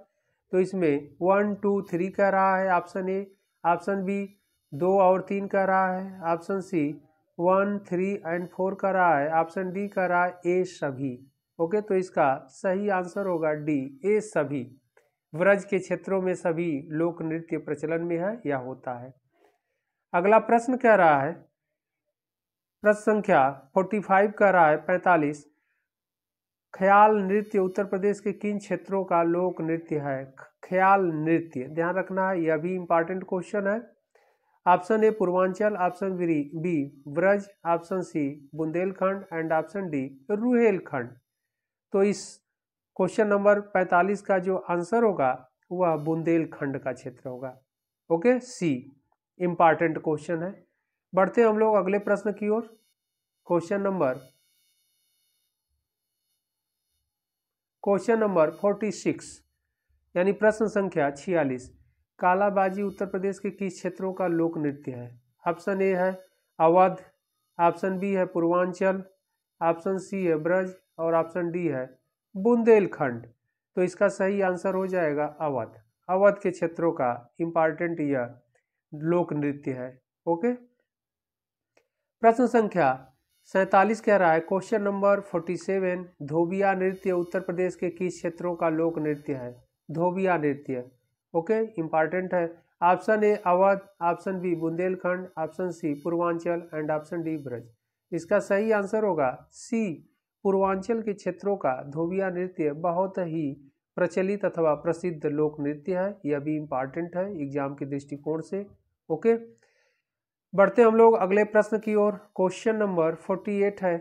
तो इसमें 1 2 3 कह रहा है ऑप्शन ए, ऑप्शन बी 2 और 3 कह रहा है, ऑप्शन सी 1 3 एंड 4 कह रहा है, ऑप्शन डी कह रहा है ए सभी। ओके, तो इसका सही आंसर होगा डी, ए सभी। व्रज के क्षेत्रों में सभी लोक नृत्य प्रचलन में है या होता है। अगला प्रश्न कह रहा है, प्रश्न संख्या 45 कह रहा है 45 ख्याल नृत्य उत्तर प्रदेश के किन क्षेत्रों का लोक नृत्य है। ख्याल नृत्य ध्यान रखना है, यह भी इंपॉर्टेंट क्वेश्चन है। Option A Purvanchal, option B Braj, option C Bundelkhand and option D Rohilkhand. तो इस क्वेश्चन नंबर 45 का जो आंसर होगा वह बुंदेलखंड का क्षेत्र होगा। ओके, सी इंपॉर्टेंट क्वेश्चन है। बढ़ते हम लोग अगले प्रश्न की ओर। क्वेश्चन नंबर 46 यानी प्रश्न संख्या 46 कालाबाजी उत्तर प्रदेश के किस क्षेत्रों का लोक नृत्य है। ऑप्शन ए है अवध, ऑप्शन बी है पूर्वांचल, ऑप्शन सी है ब्रज और ऑप्शन डी है बुंदेलखंड। तो इसका सही आंसर हो जाएगा अवध। अवध के क्षेत्रों का इंपॉर्टेंट यह लोक नृत्य है। ओके, प्रश्न संख्या 47 कह रहा है क्वेश्चन नंबर 47 धोबिया नृत्य उत्तर प्रदेश के किस क्षेत्रों का लोक नृत्य है। धोबिया नृत्य ओके इंपॉर्टेंट है। Option A Awadh, option B Bundelkhand, option C Purvanchal and option D Braj. इसका सही आंसर होगा सी, पूर्वांचल के क्षेत्रों का धोबिया नृत्य बहुत ही प्रचलित अथवा प्रसिद्ध लोक नृत्य है। यह भी इंपॉर्टेंट है एग्जाम के दृष्टिकोण से। ओके, बढ़ते हम लोग अगले प्रश्न की ओर। क्वेश्चन नंबर 48 है,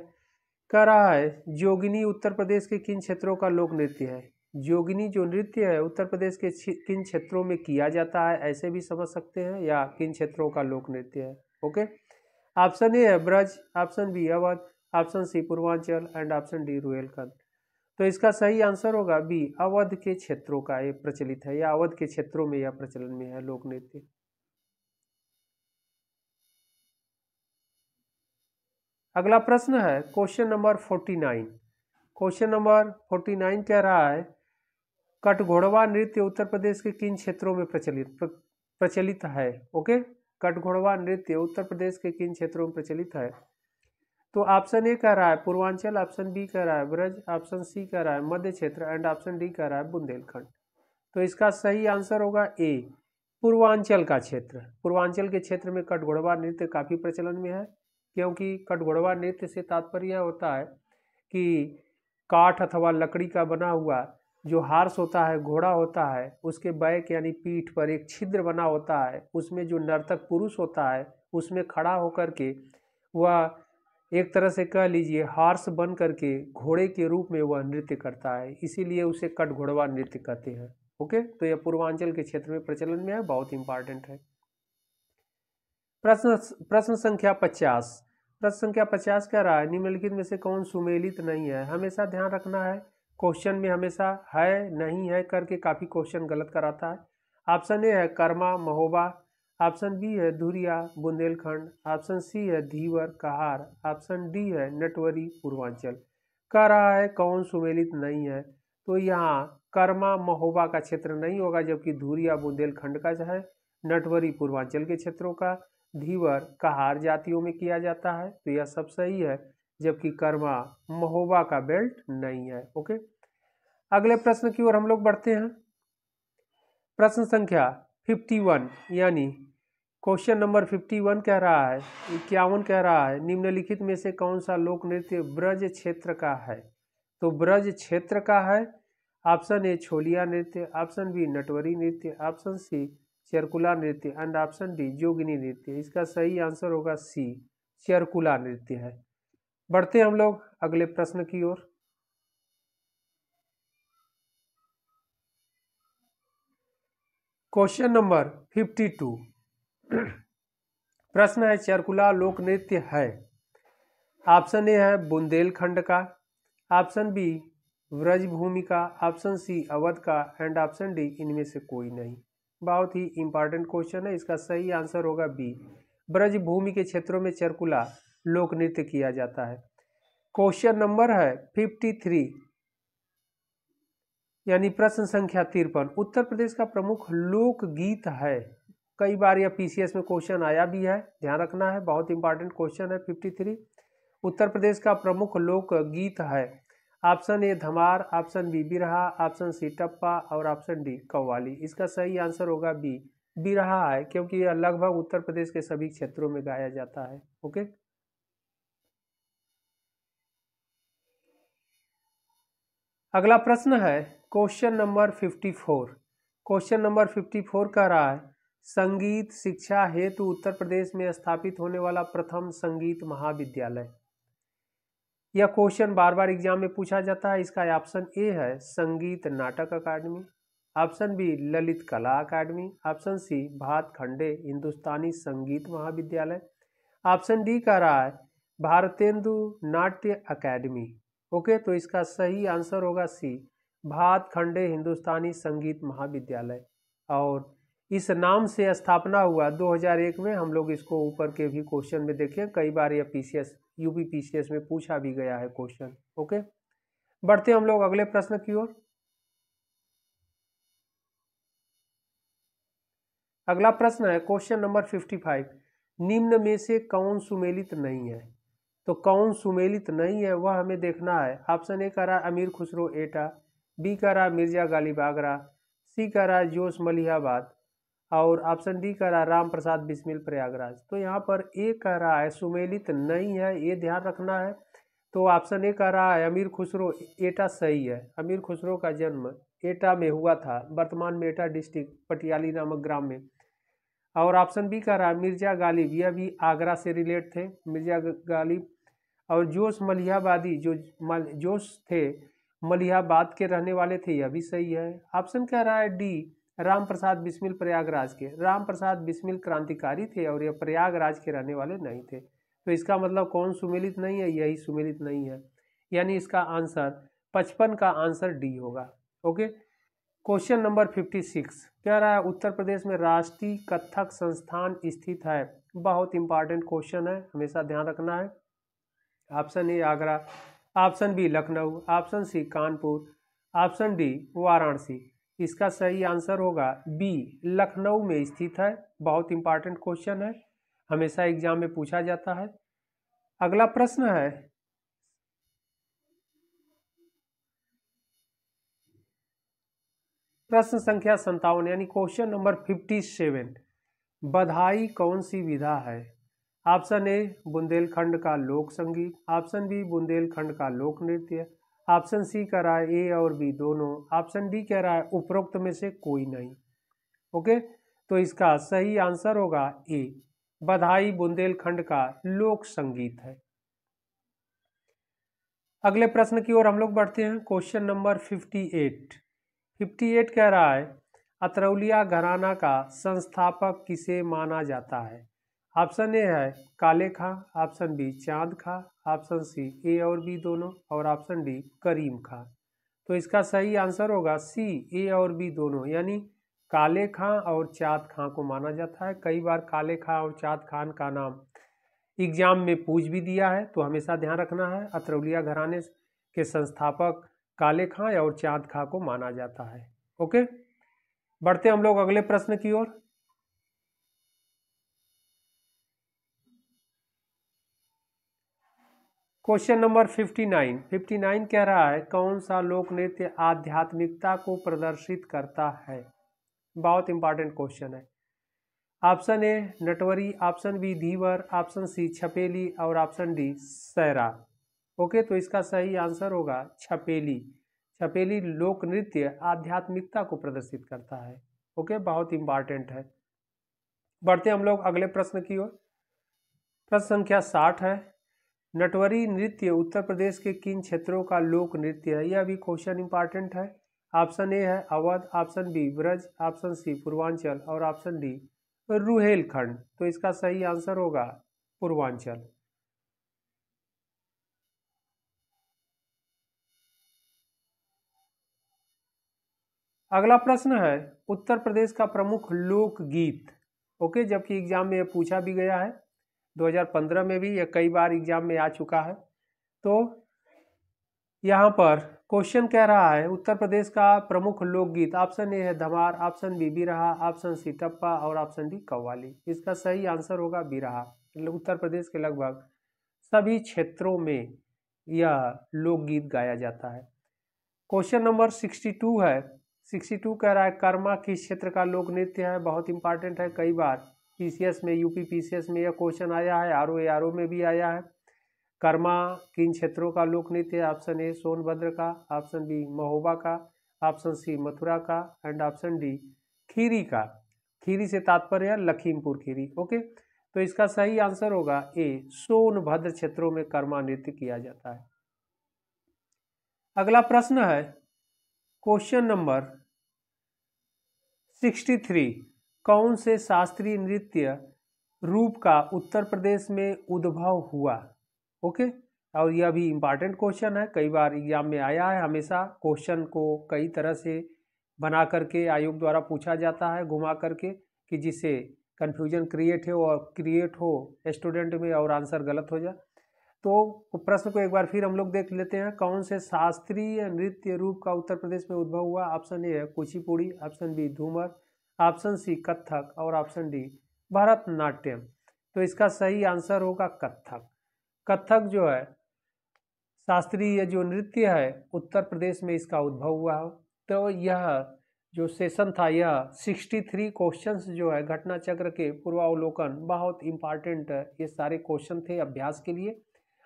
कह रहा है जोगिनी उत्तर प्रदेश के किन क्षेत्रों का लोक नृत्य है। जोगिनी जो नृत्य है उत्तर प्रदेश के किन क्षेत्रों में किया जाता है, ऐसे भी समझ सकते हैं, या किन क्षेत्रों का लोक नृत्य है। ओके, ऑप्शन ए है Braj, option B Awadh, option C Purvanchal and option D Rohilkhand. तो इसका सही आंसर होगा बी, अवध के क्षेत्रों का ये प्रचलित है, या अवध के क्षेत्रों में यह प्रचलन में है लोक नृत्य। अगला प्रश्न है क्वेश्चन नंबर 49। क्वेश्चन नंबर 49 कह रहा है कटघोड़वा नृत्य उत्तर प्रदेश के किन क्षेत्रों में प्रचलित है। ओके, कटघोड़वा नृत्य उत्तर प्रदेश के किन क्षेत्रों में प्रचलित है। तो ऑप्शन ए कह रहा है पूर्वांचल, ऑप्शन बी कह रहा है ब्रज, ऑप्शन सी कह रहा है मध्य क्षेत्र एंड ऑप्शन डी कह रहा है बुंदेलखंड। तो इसका सही आंसर होगा ए, पूर्वांचल का क्षेत्र। पूर्वांचल के क्षेत्र में कटघोड़वा नृत्य काफ़ी प्रचलन में है, क्योंकि कटघोड़वा नृत्य से तात्पर्य होता है कि काठ अथवा लकड़ी का बना हुआ जो हार्स होता है, घोड़ा होता है, उसके बैक यानी पीठ पर एक छिद्र बना होता है, उसमें जो नर्तक पुरुष होता है उसमें खड़ा होकर के वह एक तरह से कह लीजिए हार्स बन करके घोड़े के रूप में वह नृत्य करता है, इसीलिए उसे कटघोड़वा नृत्य कहते हैं। ओके, तो यह पूर्वांचल के क्षेत्र में प्रचलन में है, बहुत इंपॉर्टेंट है। प्रश्न संख्या 50। प्रश्न संख्या 50 कह रहा है निम्नलिखित में से कौन सुमेलित नहीं है। हमेशा ध्यान रखना है, क्वेश्चन में हमेशा है नहीं है करके काफ़ी क्वेश्चन गलत कराता है। ऑप्शन ए है कर्मा महोबा, ऑप्शन बी है धुरिया बुंदेलखंड, ऑप्शन सी है धीवर कहार, ऑप्शन डी है नटवरी पूर्वांचल। कह रहा है कौन सुमेलित नहीं है, तो यहाँ कर्मा महोबा का क्षेत्र नहीं होगा, जबकि धुरिया बुंदेलखंड का है, नटवरी पूर्वांचल के क्षेत्रों का, धीवर कहार जातियों में किया जाता है, तो यह सब सही है, जबकि कर्मा महोबा का बेल्ट नहीं है। ओके, अगले प्रश्न की ओर हम लोग बढ़ते हैं। प्रश्न संख्या 51 यानी क्वेश्चन नंबर 51 कह रहा है, 51 कह रहा है, निम्नलिखित में से कौन सा लोक नृत्य ब्रज क्षेत्र का है। तो ब्रज क्षेत्र का है ऑप्शन ए छोलिया नृत्य, ऑप्शन बी नटवरी नृत्य, ऑप्शन सी चरकुला नृत्य एंड ऑप्शन डी जोगिनी नृत्य। इसका सही आंसर होगा सी चरकुला नृत्य है। बढ़ते हम लोग अगले प्रश्न की ओर। क्वेश्चन नंबर 52 प्रश्न है चरकुला लोक नृत्य है, ऑप्शन ए है बुंदेलखंड का, ऑप्शन बी व्रजभूमि का, ऑप्शन सी अवध का एंड ऑप्शन डी इनमें से कोई नहीं। बहुत ही इंपॉर्टेंट क्वेश्चन है, इसका सही आंसर होगा बी ब्रजभूमि के क्षेत्रों में चरकुला लोक नृत्य किया जाता है। क्वेश्चन नंबर है 53 यानी प्रश्न संख्या 53, उत्तर प्रदेश का प्रमुख लोकगीत है। कई बार यह पीसीएस में क्वेश्चन आया भी है, ध्यान रखना है, बहुत इंपॉर्टेंट क्वेश्चन है 53। उत्तर प्रदेश का प्रमुख लोकगीत है, option A Dhamar, option B Birha, option C Tappa और ऑप्शन डी कव्वाली। इसका सही आंसर होगा बी बिरहा है, क्योंकि यह लगभग उत्तर प्रदेश के सभी क्षेत्रों में गाया जाता है। ओके, अगला प्रश्न है क्वेश्चन नंबर 54। क्वेश्चन नंबर 54 कह रहा है संगीत शिक्षा हेतु उत्तर प्रदेश में स्थापित होने वाला प्रथम संगीत महाविद्यालय। यह क्वेश्चन बार बार एग्जाम में पूछा जाता है। इसका ऑप्शन ए है संगीत नाटक अकादमी, ऑप्शन बी ललित कला अकादमी, ऑप्शन सी भातखंडे हिंदुस्तानी संगीत महाविद्यालय, ऑप्शन डी कह रहा है भारतेंदु नाट्य अकादमी। ओके, तो इसका सही आंसर होगा सी भातखंडे हिंदुस्तानी संगीत महाविद्यालय। और इस नाम से स्थापना हुआ 2001 में। हम लोग इसको ऊपर के भी क्वेश्चन में देखें, कई बार यह पीसीएस यूपी पीसीएस में पूछा भी गया है क्वेश्चन। ओके, बढ़ते हम लोग अगले प्रश्न की ओर। अगला प्रश्न है क्वेश्चन नंबर 55, निम्न में से कौन सुमेलित नहीं है। तो कौन सुमेलित नहीं है वह हमें देखना है। ऑप्शन ए कह रहा है अमीर खुसरो एटा, बी कह रहा है मिर्जा गालिब आगरा, सी कह रहा है जोश मलिहाबाद और ऑप्शन डी कह रहा है राम प्रसाद बिस्मिल प्रयागराज। तो यहाँ पर ए कह रहा है सुमेलित नहीं है, ये ध्यान रखना है। तो ऑप्शन ए कह रहा है अमीर खुसरो एटा सही है। अमीर खुसरो का जन्म एटा में हुआ था, वर्तमान में एटा डिस्ट्रिक्ट पटियाली नामक ग्राम में। और ऑप्शन बी कह रहा है मिर्जा गालिब, यह भी आगरा से रिलेट थे, मिर्जा गालिब। और जोश मलिहाबादी, जो जोश थे मलिहाबाद के रहने वाले थे, यह भी सही है। ऑप्शन कह रहा है डी राम प्रसाद बिस्मिल प्रयागराज के। राम प्रसाद बिस्मिल क्रांतिकारी थे और यह प्रयागराज के रहने वाले नहीं थे। तो इसका मतलब कौन सुमेलित नहीं है, यही सुमेलित नहीं है, यानी इसका आंसर 55 का आंसर डी होगा। ओके, क्वेश्चन नंबर 56 कह रहा है उत्तर प्रदेश में राष्ट्रीय कथक संस्थान स्थित है। बहुत इंपॉर्टेंट क्वेश्चन है, हमेशा ध्यान रखना है। Option A Agra, option B Lucknow, option C Kanpur, option D Varanasi. इसका सही आंसर होगा बी लखनऊ में स्थित है। बहुत इंपॉर्टेंट क्वेश्चन है, हमेशा एग्जाम में पूछा जाता है। अगला प्रश्न है प्रश्न संख्या 57 यानी क्वेश्चन नंबर 57, बधाई कौन सी विधा है। ऑप्शन ए बुंदेलखंड का लोक संगीत, ऑप्शन बी बुंदेलखंड का लोक नृत्य, ऑप्शन सी कह रहा है ए और बी दोनों, ऑप्शन डी कह रहा है उपरोक्त में से कोई नहीं। ओके, तो इसका सही आंसर होगा ए बधाई बुंदेलखंड का लोक संगीत है। अगले प्रश्न की ओर हम लोग बढ़ते हैं। क्वेश्चन नंबर 58 कह रहा है अतरौलिया घराना का संस्थापक किसे माना जाता है। ऑप्शन ए है काले खां, ऑप्शन बी चांद खां, ऑप्शन सी ए और बी दोनों और ऑप्शन डी करीम खां। तो इसका सही आंसर होगा सी ए और बी दोनों, यानी काले खां और चाँद खां को माना जाता है। कई बार काले खां और चाँद खान का नाम एग्जाम में पूछ भी दिया है, तो हमेशा ध्यान रखना है। अतरौलिया घराने के संस्थापक काले खां और चाँद खां को माना जाता है। ओके, बढ़ते हम लोग अगले प्रश्न की ओर। क्वेश्चन नंबर 59 कह रहा है कौन सा लोक नृत्य आध्यात्मिकता को प्रदर्शित करता है। बहुत इंपॉर्टेंट क्वेश्चन है। Option A Natwari, option B Dhivar, option C Chhapeli और ऑप्शन डी सैरा। ओके, तो इसका सही आंसर होगा छपेली। छपेली लोक नृत्य आध्यात्मिकता को प्रदर्शित करता है। ओके, बहुत इंपॉर्टेंट है। बढ़ते हम लोग अगले प्रश्न की ओर। प्रश्न संख्या 60 है, नटवरी नृत्य उत्तर प्रदेश के किन क्षेत्रों का लोक नृत्य है। यह भी क्वेश्चन इंपॉर्टेंट है। ऑप्शन ए है Awadh, option B Braj, option C Purvanchal और ऑप्शन डी रुहेलखंड। तो इसका सही आंसर होगा पूर्वांचल। अगला प्रश्न है उत्तर प्रदेश का प्रमुख लोकगीत। ओके, जबकि एग्जाम में यह पूछा भी गया है 2015 में भी, यह कई बार एग्जाम में आ चुका है। तो यहाँ पर क्वेश्चन कह रहा है उत्तर प्रदेश का प्रमुख लोकगीत। ऑप्शन ए है dhamar, option B Birha, option C Tappa और ऑप्शन डी कव्वाली। इसका सही आंसर होगा बिरहा। उत्तर प्रदेश के लगभग सभी क्षेत्रों में यह लोकगीत गाया जाता है। क्वेश्चन नंबर 62 है। 62 कह रहा है कर्मा किस क्षेत्र का लोक नृत्य है। बहुत इंपॉर्टेंट है, कई बार पीसीएस में, यूपी पीसीएस में यह क्वेश्चन आया है, आरओ में भी आया है। कर्मा किन क्षेत्रों का लोक नृत्य है। ऑप्शन ए सोनभद्र का, ऑप्शन बी महोबा का, ऑप्शन सी मथुरा का एंड ऑप्शन डी खीरी का। खीरी से तात्पर्य है लखीमपुर खीरी। ओके, तो इसका सही आंसर होगा ए सोनभद्र क्षेत्रों में कर्मा नृत्य किया जाता है। अगला प्रश्न है क्वेश्चन नंबर 63, कौन से शास्त्रीय नृत्य रूप का उत्तर प्रदेश में उद्भव हुआ। ओके, और यह भी इंपॉर्टेंट क्वेश्चन है, कई बार एग्जाम में आया है। हमेशा क्वेश्चन को कई तरह से बना करके आयोग द्वारा पूछा जाता है, घुमा करके, कि जिससे कन्फ्यूजन क्रिएट हो स्टूडेंट में और आंसर गलत हो जाए। तो प्रश्न को एक बार फिर हम लोग देख लेते हैं। कौन से शास्त्रीय नृत्य रूप का उत्तर प्रदेश में उद्भव हुआ। ऑप्शन ए है Kuchipudi, option B Ghoomar, option C Kathak और ऑप्शन डी भरतनाट्यम। तो इसका सही आंसर होगा कथक। कथक जो है शास्त्रीय जो नृत्य है उत्तर प्रदेश में इसका उद्भव हुआ हो। तो यह जो सेशन था, यह 63 क्वेश्चंस जो है घटना चक्र के पूर्वावलोकन, बहुत इंपॉर्टेंट ये सारे क्वेश्चन थे अभ्यास के लिए।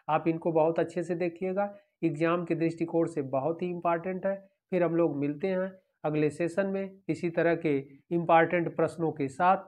आप इनको बहुत अच्छे से देखिएगा, एग्जाम के दृष्टिकोण से बहुत ही इंपॉर्टेंट है। फिर हम लोग मिलते हैं अगले सेशन में इसी तरह के इंपॉर्टेंट प्रश्नों के साथ।